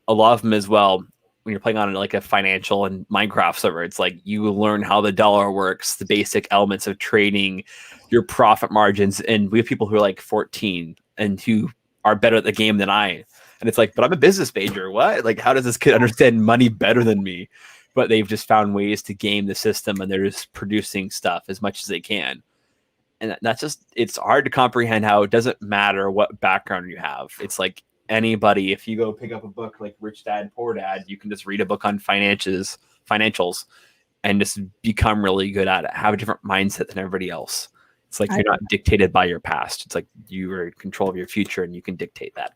A lot of them as well. When you're playing on like a financial and Minecraft server, it's like you learn how the dollar works, the basic elements of trading, your profit margins. And we have people who are like 14 and who are better at the game than I. And it's like, but I'm a business major. What? Like, how does this kid understand money better than me? But they've just found ways to game the system and they're just producing stuff as much as they can. And that's just, it's hard to comprehend how it doesn't matter what background you have. It's like anybody, if you go pick up a book like Rich Dad, Poor Dad, you can just read a book on financials and just become really good at it. Have a different mindset than everybody else. It's like you're not dictated by your past. It's like you are in control of your future and you can dictate that.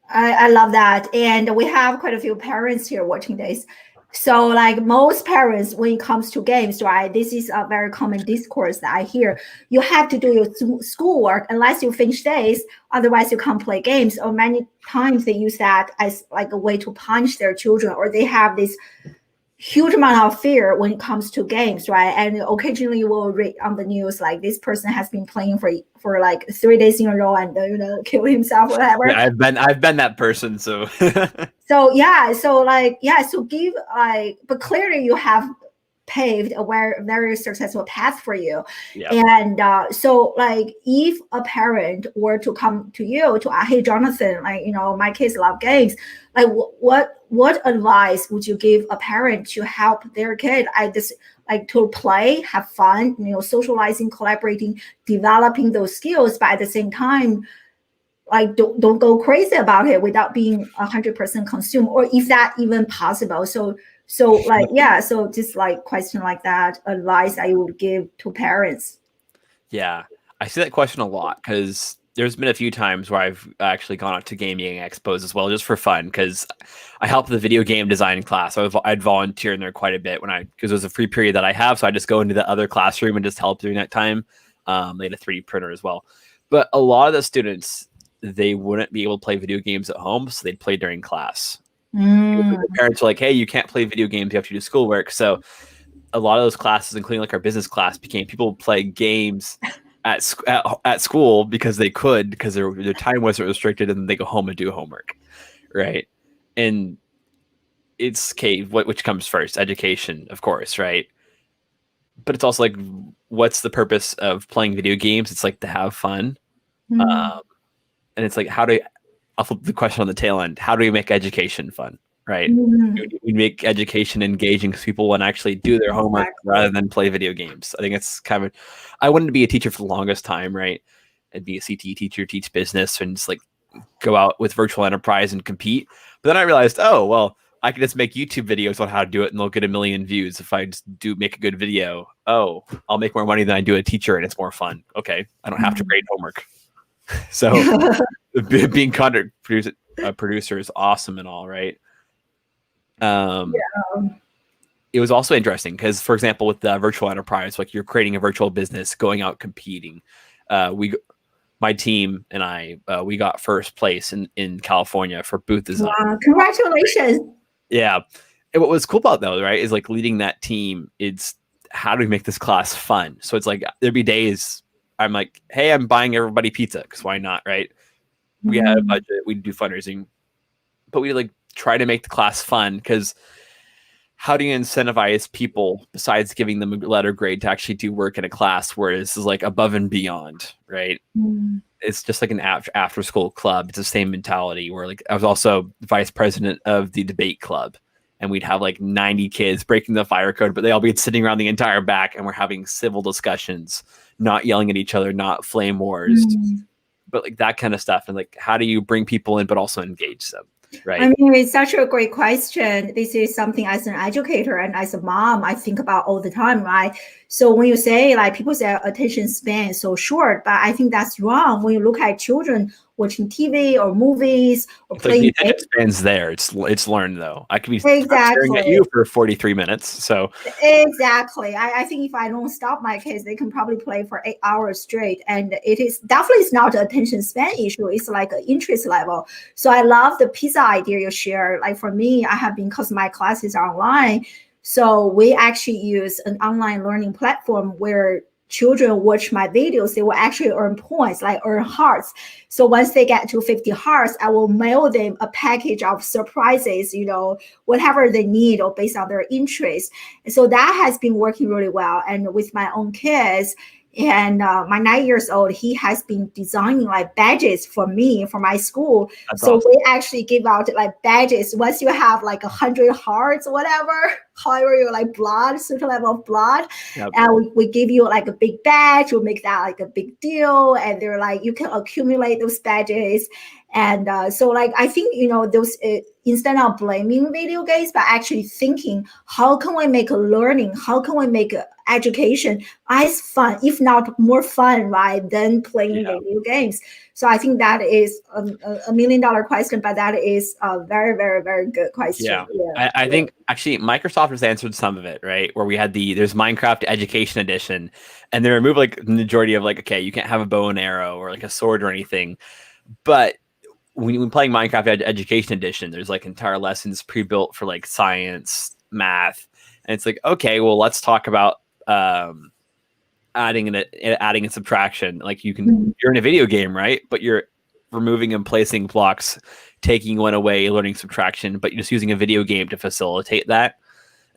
I love that. And we have quite a few parents here watching this. So like most parents, when it comes to games, right, this is a very common discourse that I hear. You have to do your schoolwork unless you finish days, otherwise you can't play games. Or many times they use that as like a way to punish their children, or they have this huge amount of fear when it comes to games, right? And occasionally you will read on the news like this person has been playing for like 3 days in a row and kill himself, whatever. Yeah, I've been that person, so so give but clearly you have paved a very successful path for you. Yeah. And so like if a parent were to come to you to, hey, Jonathan, like, my kids love games. Like what advice would you give a parent to help their kid like to play, have fun, socializing, collaborating, developing those skills, but at the same time, like don't go crazy about it without being 100% consumed, or if that even possible. So like, yeah, so just like question like that, advice I would give to parents. Yeah, I see that question a lot because there's been a few times where I've actually gone out to gaming expos as well, just for fun, because I help the video game design class. I'd volunteer in there quite a bit because it was a free period that I have. So I just go into the other classroom and just help during that time. They had a 3D printer as well. But a lot of the students, they wouldn't be able to play video games at home, so they'd play during class. The parents are like, hey, you can't play video games, you have to do schoolwork. So a lot of those classes, including like our business class, became people play games at school because they could, because their time wasn't restricted, and they go home and do homework, right? And it's okay, which comes first? Education, of course, right? But it's also like, what's the purpose of playing video games? It's like to have fun. And it's like, I'll flip the question on the tail end. How do we make education fun, right? We make education engaging so people want to actually do their homework rather than play video games. I think it's kind of, I wanted to be a teacher for the longest time, right? And be a CTE teacher, teach business, and just like go out with virtual enterprise and compete. But then I realized, oh, well, I can just make YouTube videos on how to do it and they'll get 1 million views. If I just make a good video, oh, I'll make more money than I do a teacher and it's more fun. Okay, I don't have to grade homework. So being content producer is awesome and all, right? It was also interesting because, for example, with the virtual enterprise, like you're creating a virtual business, going out competing. My team and I, we got first place in California for booth design. Wow, congratulations. Yeah. And what was cool about though, right, is like leading that team, it's how do we make this class fun? So it's like there'd be days I'm like, hey, I'm buying everybody pizza because why not, right? We had a budget, we do fundraising, but we like try to make the class fun, because how do you incentivize people besides giving them a letter grade to actually do work in a class where this is like above and beyond, right? It's just like an after school club. It's the same mentality where like I was also vice president of the debate club, and we'd have like 90 kids breaking the fire code, but they all be sitting around the entire back and we're having civil discussions, not yelling at each other, not flame wars, but like that kind of stuff. And like, how do you bring people in, but also engage them? Right. I mean, it's such a great question. This is something as an educator and as a mom, I think about all the time, right? So when you say like people say attention span is so short, but I think that's wrong. When you look at children watching TV or movies or it's playing, like the attention span's there. It's learned though. I could be exactly staring at you for 43 minutes. So exactly. I think if I don't stop my kids, they can probably play for 8 hours straight. And it is definitely not an attention span issue. It's like an interest level. So I love the pizza idea you share. Like for me, I have been, because my classes are online. So we actually use an online learning platform where children watch my videos, they will actually earn points, like earn hearts. So once they get to 50 hearts, I will mail them a package of surprises, whatever they need or based on their interest. And so that has been working really well. And with my own kids, and my 9 years old, he has been designing like badges for me, for my school. That's so awesome. We actually give out like badges once you have like 100 hearts or whatever, however you like blood, certain level of blood. Yep. And we give you like a big badge, we'll make that like a big deal. And they're like, you can accumulate those badges. And so like, I think, those instead of blaming video games, but actually thinking, how can we make learning? How can we make education as fun, if not more fun, right, than playing video games? So I think that is a $1 million question, but that is a very, very, very good question. Yeah. I think actually Microsoft has answered some of it, right? Where we had there's Minecraft Education Edition, and they removed like the majority of like, okay, you can't have a bow and arrow or like a sword or anything. But when playing Minecraft Education Edition, there's like entire lessons pre-built for like science, math, and it's like, okay, well, let's talk about adding and subtraction. Like you're in a video game, right? But you're removing and placing blocks, taking one away, learning subtraction, but you're just using a video game to facilitate that.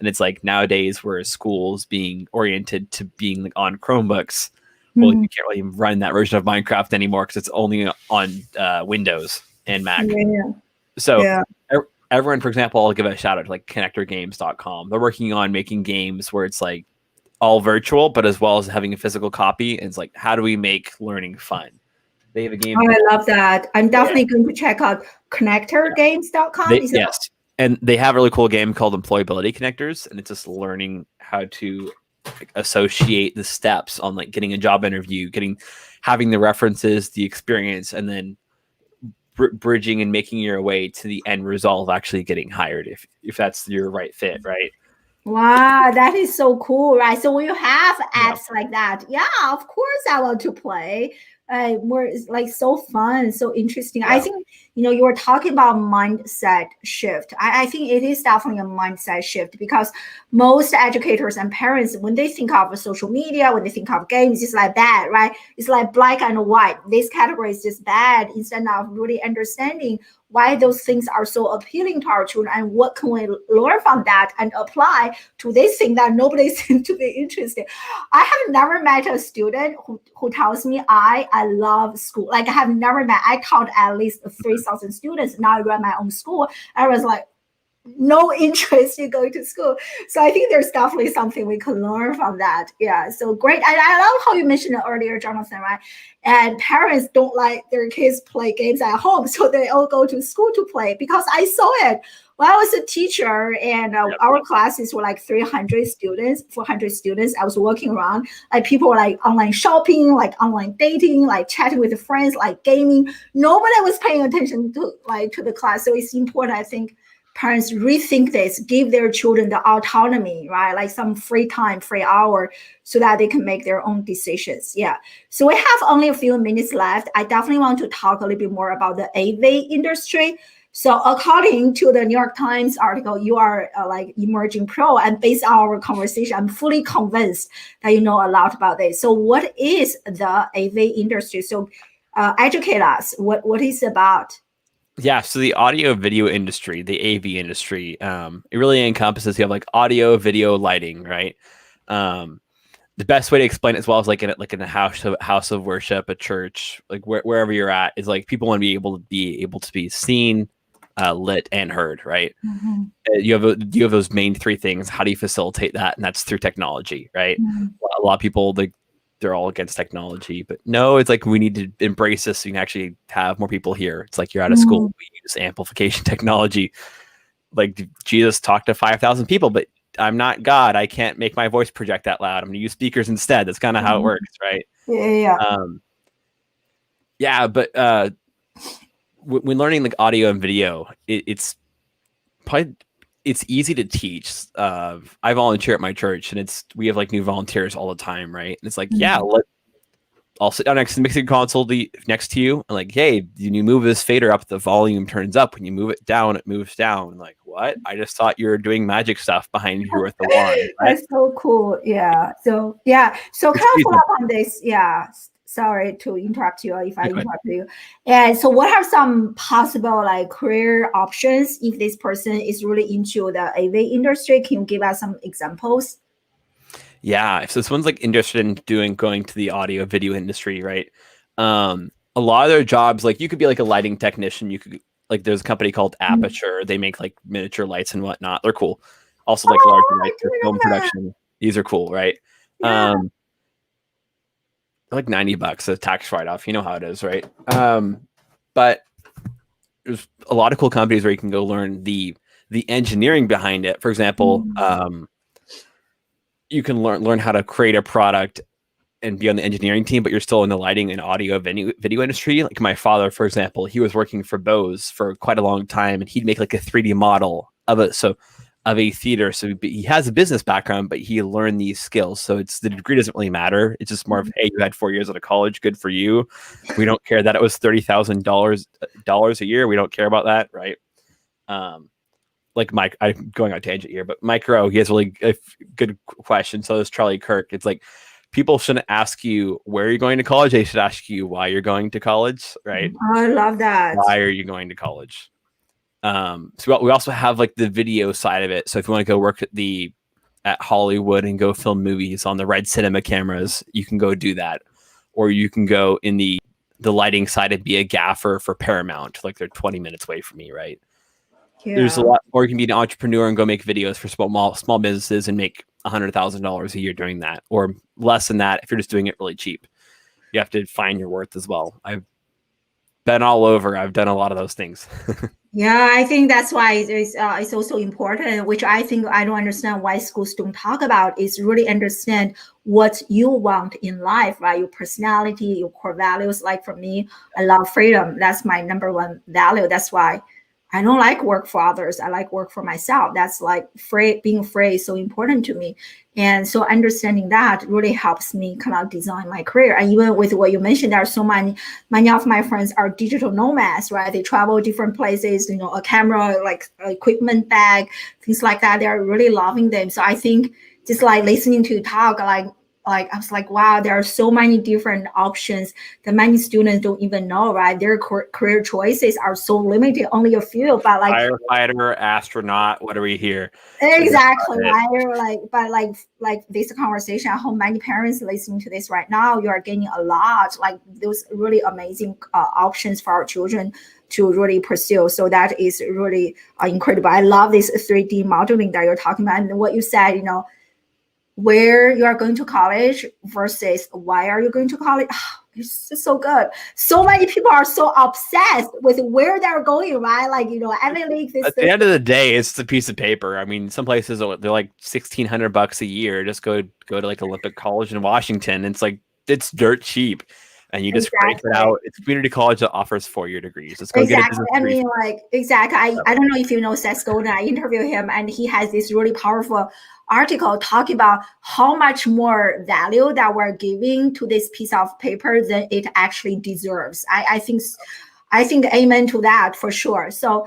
And it's like nowadays where schools being oriented to being like on Chromebooks, well, you can't really run that version of Minecraft anymore because it's only on Windows and Mac. So everyone, for example, I'll give a shout out to like connectorgames.com. They're working on making games where it's like all virtual, but as well as having a physical copy. And it's like, how do we make learning fun? They have a game. Oh, I love that. I'm definitely going to check out connectorgames.com. Yes. And they have a really cool game called Employability Connectors. And it's just learning how to associate the steps on like getting a job interview, having the references, the experience, and then bridging and making your way to the end result of actually getting hired if that's your right fit, right? Wow, that is so cool, right? So when you have apps like that, of course I want to play. Where it's like so fun, so interesting. I think, you were talking about mindset shift. I think it is definitely a mindset shift because most educators and parents, when they think of social media, when they think of games, it's like bad, right? It's like black and white. This category is just bad instead of really understanding why those things are so appealing to our children and what can we learn from that and apply to this thing that nobody seems to be interested. I have never met a student who tells me I love school. Like I have never met, I taught at least 3,000 students. Now I run my own school. I was like, no interest in going to school. So I think there's definitely something we can learn from that. Yeah, so great. And I love how you mentioned it earlier, Jonathan, right? And parents don't like their kids play games at home, so they all go to school to play because I saw it. When I was a teacher and our classes were like 300 students, 400 students, I was walking around, like people were like online shopping, like online dating, like chatting with friends, like gaming. Nobody was paying attention to the class. So it's important, I think, parents rethink this, give their children the autonomy, right? Like some free time, free hour, so that they can make their own decisions. Yeah. So we have only a few minutes left. I definitely want to talk a little bit more about the AV industry. So according to the New York Times article, you are like emerging pro, and based on our conversation, I'm fully convinced that you know a lot about this. So what is the AV industry? So educate us. What is it about? Yeah, so the audio video industry, the AV industry, it really encompasses, you have like audio, video, lighting, right? The best way to explain it as well is like in a house of worship, a church, like wherever you're at, is like people want to be able to be seen, lit, and heard, right? You have those main three things. How do you facilitate that? And that's through technology, right? A lot of people they're all against technology, but no, it's like we need to embrace this so you can actually have more people here. It's like you're out of school, we use amplification technology. Like Jesus talked to 5,000 people, but I'm not God. I can't make my voice project that loud. I'm going to use speakers instead. That's kind of how it works, right? But when learning like audio and video, it's easy to teach. I volunteer at my church, and we have like new volunteers all the time, right? And it's like, I'll sit down next to the mixing console next to you, and like, hey, when you move this fader up, the volume turns up. When you move it down, it moves down. Like, what? I just thought you were doing magic stuff behind you with the wand. Right? That's so cool. Yeah. So can I follow up on this? Yeah. Sorry to interrupt you if I interrupt you. And so what are some possible like career options if this person is really into the AV industry? Can you give us some examples? Yeah, if this one's like interested in going to the audio video industry, right? A lot of their jobs, like you could be like a lighting technician. You could like there's a company called Aperture. They make like miniature lights and whatnot. They're cool. Also like large lights for film production. These are cool, right? Yeah. Like $90 a tax write-off. You know how it is, right? But there's a lot of cool companies where you can go learn the engineering behind it. For example, you can learn how to create a product and be on the engineering team, but you're still in the lighting and audio video industry. Like my father, for example, he was working for Bose for quite a long time, and he'd make like a 3D model of it. So of a theater. So he has a business background, but he learned these skills. So the degree doesn't really matter. It's just more of, hey, you had 4 years out of college. Good for you. We don't care that it was $30,000 a year. We don't care about that. Right. Like Mike, I'm going on a tangent here, but Mike Rowe, he has really a good question. So does Charlie Kirk. It's like, people shouldn't ask you where you're going to college. They should ask you why you're going to college. Right. I love that. Why are you going to college? So we also have like the video side of it. So if you want to go work at Hollywood and go film movies on the red cinema cameras, you can go do that. Or you can go in the lighting side and be a gaffer for Paramount. Like they're 20 minutes away from me, right? Yeah. There's a lot. Or you can be an entrepreneur and go make videos for small businesses and make $100,000 a year doing that, or less than that if you're just doing it really cheap. You have to find your worth as well. I've been all over. I've done a lot of those things. Yeah, I think that's why it's also important, which I think I don't understand why schools don't talk about, is really understand what you want in life, right? Your personality, your core values. Like for me, I love freedom. That's my number one value. That's why I don't like work for others. I like work for myself. That's like being free is so important to me. And so understanding that really helps me kind of design my career. And even with what you mentioned, there are so many of my friends are digital nomads, right? They travel different places, a camera, like equipment bag, things like that. They're really loving them. So I think just like listening to you talk, like I was like, wow, there are so many different options that many students don't even know, right? Their career choices are so limited, only a few, but like firefighter, astronaut, what are we here? Exactly, right? Like this conversation, I hope many parents listening to this right now, you are getting a lot, like those really amazing options for our children to really pursue. So that is really incredible. I love this 3D modeling that you're talking about, and what you said, where you are going to college versus why are you going to college. It's just so good. So many people are so obsessed with where they're going, right? Like, Ivy League. At the end of the day, it's a piece of paper. I mean, some places they're like $1,600 a year. Just go to like Olympic College in Washington. It's dirt cheap, and you just crank it out. It's community college that offers 4-year degrees. Let's go get a business degree. I mean, exactly. I don't know if you know Seth Godin. I interviewed him, and he has this really powerful article talking about how much more value that we're giving to this piece of paper than it actually deserves. I think amen to that for sure. So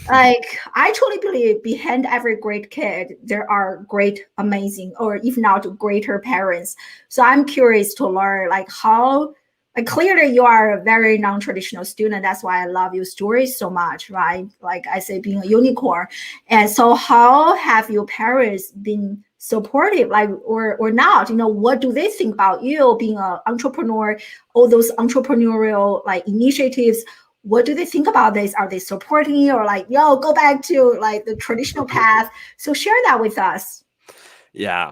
like I truly believe behind every great kid there are great, amazing, or if not greater parents. So I'm curious to learn like how, like clearly you are a very non-traditional student. That's why I love your stories so much, right? Like I say, being a unicorn. And so how have your parents been supportive, like or not? What do they think about you being an entrepreneur, all those entrepreneurial like initiatives? What do they think about this? Are they supporting you, or like, yo, go back to like the traditional path? So share that with us. Yeah.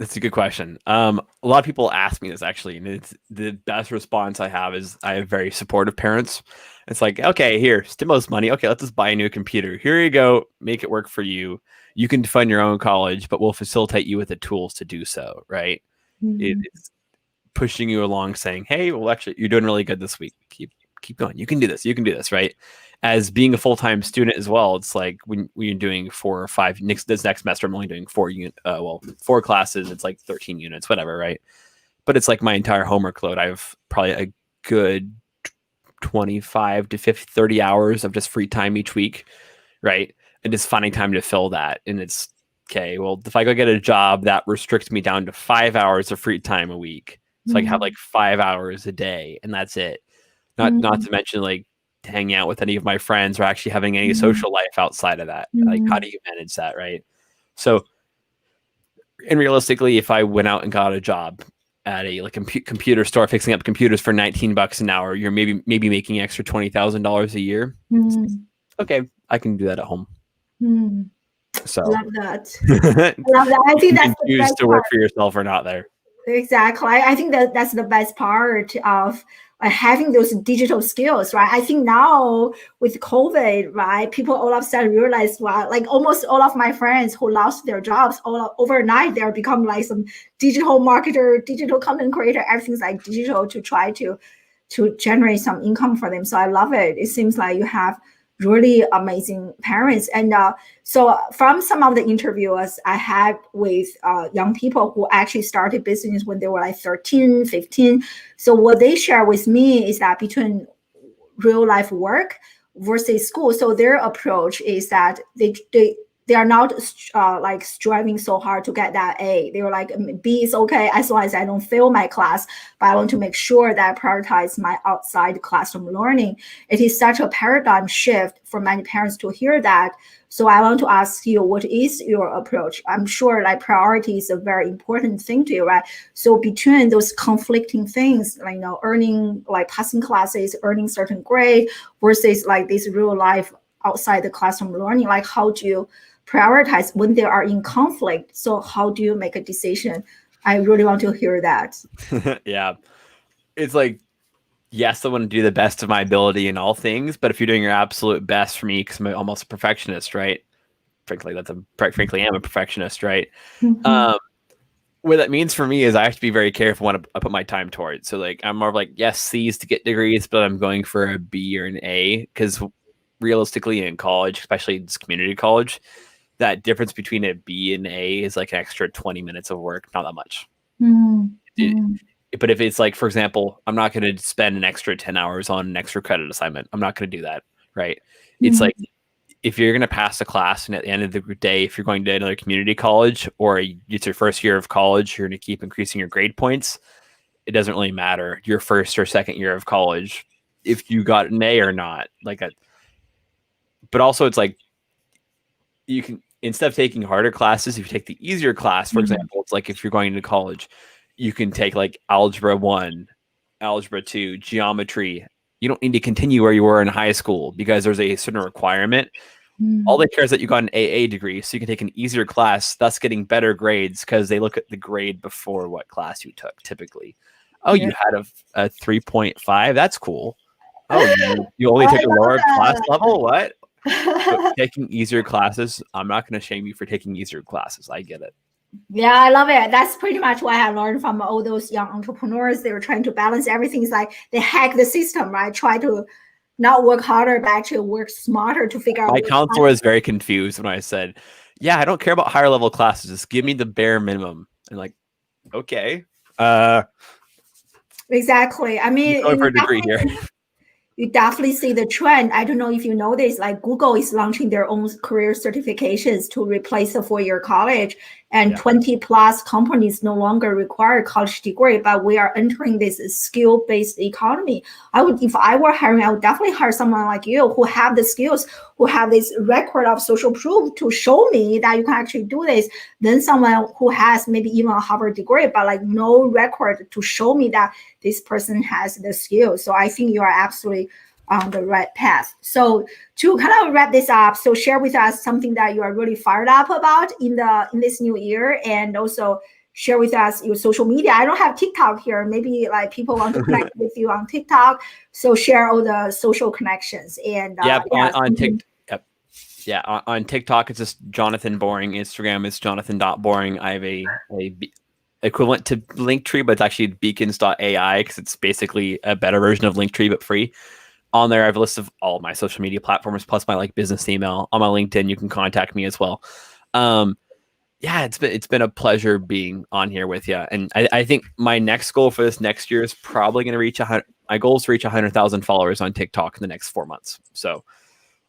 That's a good question. A lot of people ask me this actually, and it's the best response I have is I have very supportive parents. It's like, okay, here, stimulus money. Okay, let's just buy a new computer. Here you go. Make it work for you. You can fund your own college, but we'll facilitate you with the tools to do so, right? Mm-hmm. It's pushing you along saying, hey, well, actually, you're doing really good this week. Keep going. You can do this. You can do this, right? As being a full-time student as well, it's like when you're doing 4 or 5 this next semester, I'm only doing 4 classes. It's like 13 units, whatever, right? But it's like my entire homework load. I have probably a good 25 to 50, 30 hours of just free time each week, right? And just finding time to fill that. And it's okay. Well, if I go get a job, that restricts me down to 5 hours of free time a week. So I have like 5 hours a day, and that's it. Not to mention like hanging out with any of my friends or actually having any social life outside of that. Like, how do you manage that, right? So, and realistically, if I went out and got a job at a computer store fixing up computers for $19 an hour, you're maybe making extra $20,000 a year. Okay, I can do that at home. So love that. Love that. I think that's the best to work for yourself or not there. Exactly. I think that's the best part of having those digital skills, right? I think now with COVID, right, people all of a sudden realize, wow, like almost all of my friends who lost their jobs overnight, they're become like some digital marketer, digital content creator, everything's like digital to try to generate some income for them. So I love it. It seems like you have really amazing parents. And so from some of the interviews I had with young people who actually started business when they were like 13, 15. So what they share with me is that between real life work versus school, so their approach is that they they are not like striving so hard to get that A. They were like, B is okay as long as I don't fail my class, but I want to make sure that I prioritize my outside classroom learning. It is such a paradigm shift for many parents to hear that. So I want to ask you, what is your approach? I'm sure like priority is a very important thing to you, right? So between those conflicting things, like, earning, like passing classes, earning certain grade versus like this real life outside the classroom learning, like how do you prioritize when they are in conflict? So how do you make a decision? I really want to hear that. Yeah. It's like, yes, I want to do the best of my ability in all things, but if you're doing your absolute best for me, because I'm almost a perfectionist, right? Frankly, I'm a perfectionist, right? Mm-hmm. What that means for me is I have to be very careful when I put my time towards. So like, I'm more of like, yes, C's to get degrees, but I'm going for a B or an A, because realistically in college, especially in community college, that difference between a B and A is like an extra 20 minutes of work, not that much. Mm-hmm. But if it's like, for example, I'm not going to spend an extra 10 hours on an extra credit assignment. I'm not going to do that, right? It's like, if you're going to pass a class and at the end of the day, if you're going to another community college or it's your first year of college, you're going to keep increasing your grade points. It doesn't really matter your first or second year of college if you got an A or not. But also it's like, you can, instead of taking harder classes, if you take the easier class, for example, it's like if you're going to college, you can take like algebra 1, algebra 2, geometry. You don't need to continue where you were in high school because there's a certain requirement. All they care is that you got an AA degree, so you can take an easier class, thus getting better grades because they look at the grade before what class you took typically. Oh, you had a 3.5? That's cool. Oh, you only took a lower class level? What? So taking easier classes, I'm not going to shame you for taking easier classes. I get it. Yeah, I love it. That's pretty much what I learned from all those young entrepreneurs. They were trying to balance everything. It's like they hack the system, right? Try to not work harder, but actually work smarter to figure out. My counselor was very confused when I said, yeah, I don't care about higher level classes. Just give me the bare minimum. And like, okay. Exactly. I mean, going for a degree here. You definitely see the trend. I don't know if you know this, like Google is launching their own career certifications to replace the 4-year college, and 20 plus companies no longer require a college degree, but we are entering this skill-based economy. If I were hiring, I would definitely hire someone like you who have the skills, who have this record of social proof to show me that you can actually do this, than someone who has maybe even a Harvard degree, but like no record to show me that this person has the skills. So I think you are absolutely on the right path. So to kind of wrap this up, so share with us something that you are really fired up about in this new year, and also share with us your social media. I don't have TikTok here. Maybe like people want to connect with you on TikTok. So share all the social connections. And on TikTok. Yeah, on TikTok it's just Jonathan Boring. Instagram is Jonathan.boring. I have a equivalent to Linktree, but it's actually beacons.ai because it's basically a better version of Linktree but free. On there, I have a list of all of my social media platforms plus my like business email. On my LinkedIn, you can contact me as well. It's been a pleasure being on here with you. And I think my next goal for this next year is probably going to reach 100. My goal is to reach 100,000 followers on TikTok in the next 4 months. So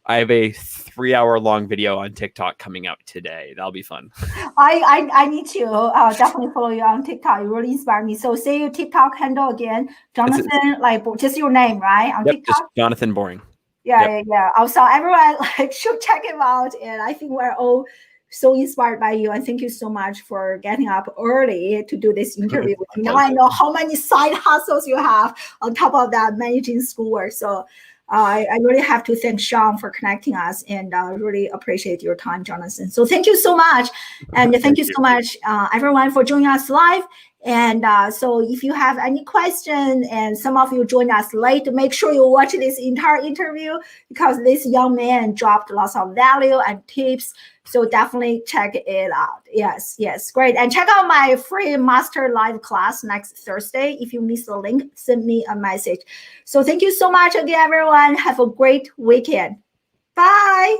I have a 3-hour-long video on TikTok coming out today. That'll be fun. I need to definitely follow you on TikTok. You really inspire me. So say your TikTok handle again, Jonathan, like just your name, right? On TikTok? Just Jonathan Boring. Yeah. Also, everyone should check him out. And I think we're all so inspired by you. And thank you so much for getting up early to do this interview with me. Now I know how many side hustles you have on top of that, managing schoolwork. So I really have to thank Sean for connecting us, and really appreciate your time, Jonathan. So thank you so much. And thank you so much, everyone, for joining us live. And so if you have any question, and some of you joined us late, make sure you watch this entire interview, because this young man dropped lots of value and tips. So definitely check it out. Yes, great. And check out my free master live class next Thursday. If you miss the link, send me a message. So thank you so much again, everyone. Have a great weekend. Bye.